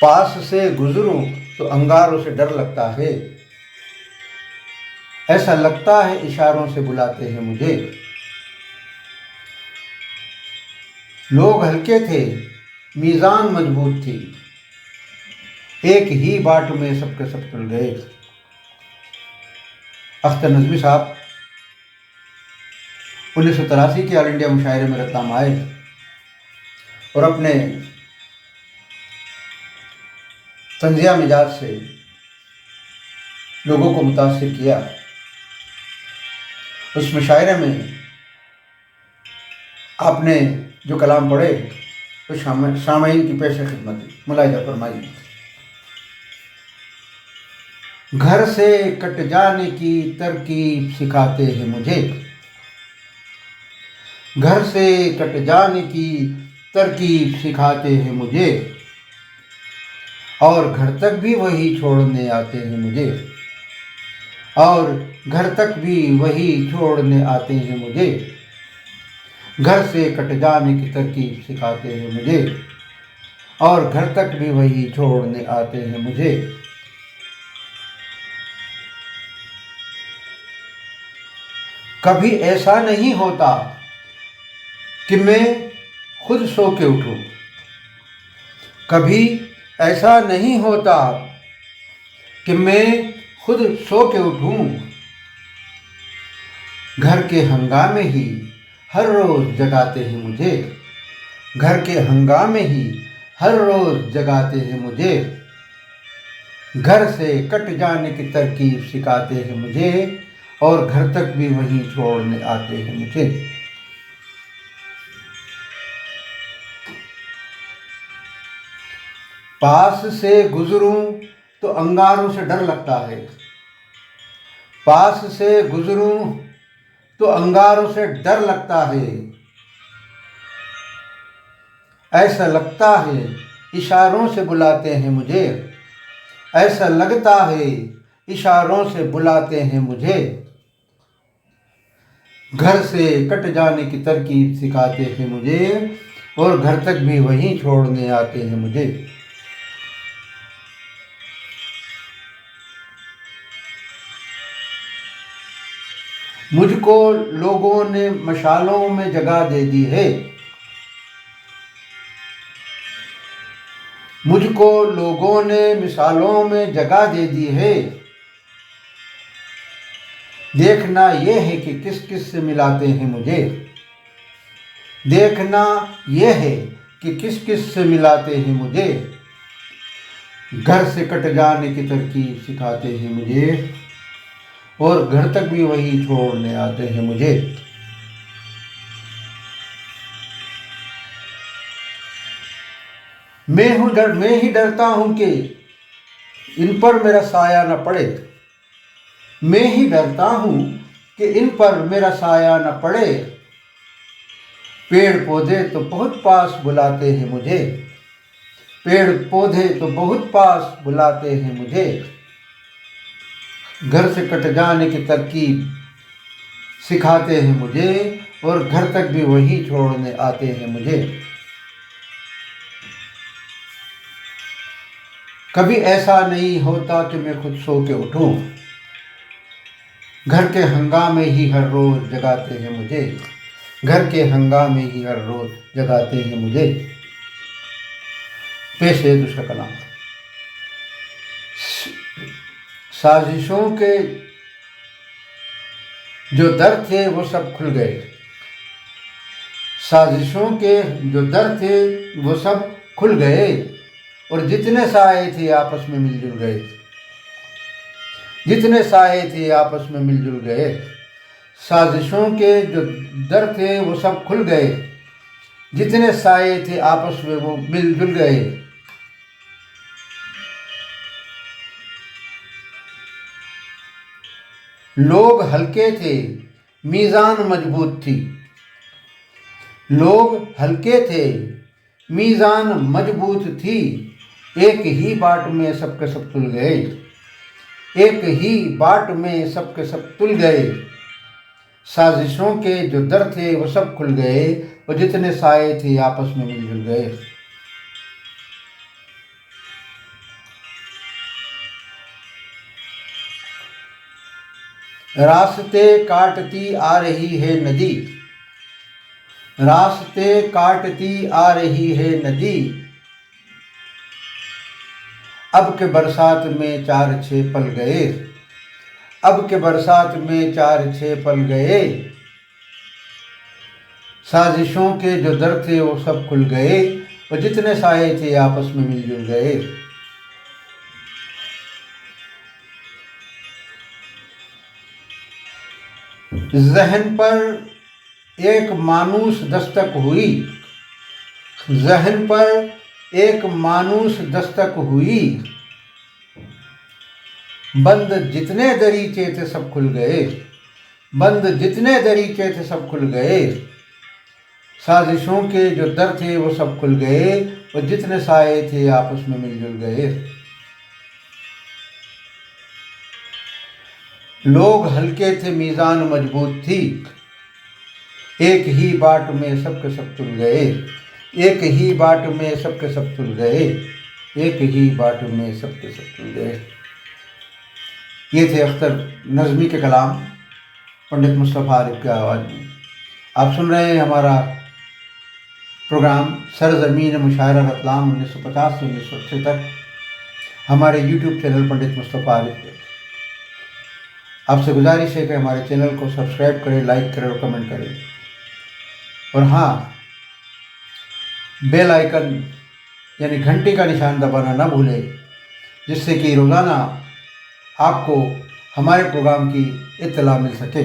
पास से गुजरूं तो अंगारों से डर लगता है, ऐसा लगता है इशारों से बुलाते हैं मुझे। लोग हल्के थे, मीज़ान मजबूत थी, एक ही बाट में सबके सब तुल गए। अख्तर नज़मी साहब 1983 के ऑल इंडिया मुशायरे में रत्नाम आए और अपने तंजिया मिजाज से लोगों को मुतासिर किया। उस मुशायरे में आपने जो कलाम पढ़े तो सामाईन की पेश खिदमत मुलाहिजा फरमाई। घर से कट जाने की तरकीब सिखाते हैं मुझे, घर से कट जाने की तरकीब सिखाते हैं मुझे, और घर तक भी वही छोड़ने आते हैं मुझे, और घर तक भी वही छोड़ने आते हैं मुझे। घर से कट जाने की तरकीब सिखाते हैं मुझे, और घर तक भी वही छोड़ने आते हैं मुझे। कभी ऐसा नहीं होता कि मैं खुद सो के उठूं, कभी ऐसा नहीं होता कि मैं खुद सो के उठूं। घर के हंगामे ही हर रोज़ जगाते हैं मुझे, घर के हंगामे ही हर रोज़ जगाते हैं मुझे। घर से कट जाने की तरकीब सिखाते हैं मुझे, और घर तक भी वहीं छोड़ने आते हैं मुझे। पास से गुजरूं तो अंगारों से डर लगता है, पास से गुजरूं तो अंगारों से डर लगता है, ऐसा लगता है इशारों से बुलाते हैं मुझे, ऐसा लगता है इशारों से बुलाते हैं मुझे। घर से कट जाने की तरकीब सिखाते हैं मुझे, और घर तक भी वहीं छोड़ने आते हैं मुझे। मुझको लोगों ने मशालों में जगह दे दी है, मुझको लोगों ने मिसालों में जगह दे दी है। देखना ये है कि किस किस से मिलाते हैं मुझे, देखना ये है कि किस किस से मिलाते हैं मुझे। घर से कट जाने की तरकीब सिखाते हैं मुझे, और घर तक भी वही छोड़ने आते हैं मुझे। मैं ही डरता हूं कि इन पर मेरा साया न पड़े, मैं ही डरता हूं कि इन पर मेरा साया न पड़े। पेड़ पौधे तो बहुत पास बुलाते हैं मुझे, पेड़ पौधे तो बहुत पास बुलाते हैं मुझे। घर से कट जाने की तरकीब सिखाते हैं मुझे, और घर तक भी वही छोड़ने आते हैं मुझे। कभी ऐसा नहीं होता कि मैं खुद सो के उठूं, घर के हंगामे ही हर रोज़ जगाते हैं मुझे, घर के हंगामे ही हर रोज़ जगाते हैं मुझे। पेश है दूसरा कलाम। साजिशों के जो दर थे वो सब खुल गए, साजिशों के जो दर थे वो सब खुल गए, और जितने साए थे आपस में मिलजुल गए, जितने साए थे आपस में मिलजुल गए। साजिशों के जो दर थे वो सब खुल गए, जितने साए थे आपस में वो मिलजुल गए। लोग हल्के थे, मीज़ान मजबूत थी, लोग हल्के थे, मीज़ान मजबूत थी। एक ही बाट में सबके सब तुल गए, एक ही बाट में सबके सब तुल गए। साजिशों के जो दर थे वो सब खुल गए, और जितने साए थे आपस में मिलजुल गए। रास्ते काटती आ रही है नदी, रास्ते काटती आ रही है नदी, अब के बरसात में 4-6 पल गए, अब के बरसात में 4-6 पल गए, साजिशों के जो दर थे वो सब खुल गए, और जितने साए थे आपस में मिलजुल गए। ज़हन पर एक मानूस दस्तक हुई, ज़हन पर एक मानूस दस्तक हुई, बंद जितने दरीचे थे सब खुल गए, बंद जितने दरीचे थे सब खुल गए, साजिशों के जो दर थे वो सब खुल गए, और जितने साए थे आपस में मिलजुल गए। लोग हल्के थे मीज़ान मजबूत थी, एक ही बाट में सबके सब तुल गए, एक ही बाट में सबके सब तुल गए, एक ही बाट में सबके सब तुल गए। ये थे अख्तर नज़मी के कलाम पंडित मुस्तफ़ा आरिफ की आवाज़ में। आप सुन रहे हैं हमारा प्रोग्राम सरज़मीन मुशायरा रतलाम 1950 से 1980 तक, हमारे यूट्यूब चैनल पंडित मुस्तफ़ा आरिफ पे। आपसे गुजारिश है कि हमारे चैनल को सब्सक्राइब करें, लाइक करें और कमेंट करें, और हाँ, बेल आइकन यानी घंटी का निशान दबाना ना भूलें, जिससे कि रोज़ाना आपको हमारे प्रोग्राम की इत्तला मिल सके।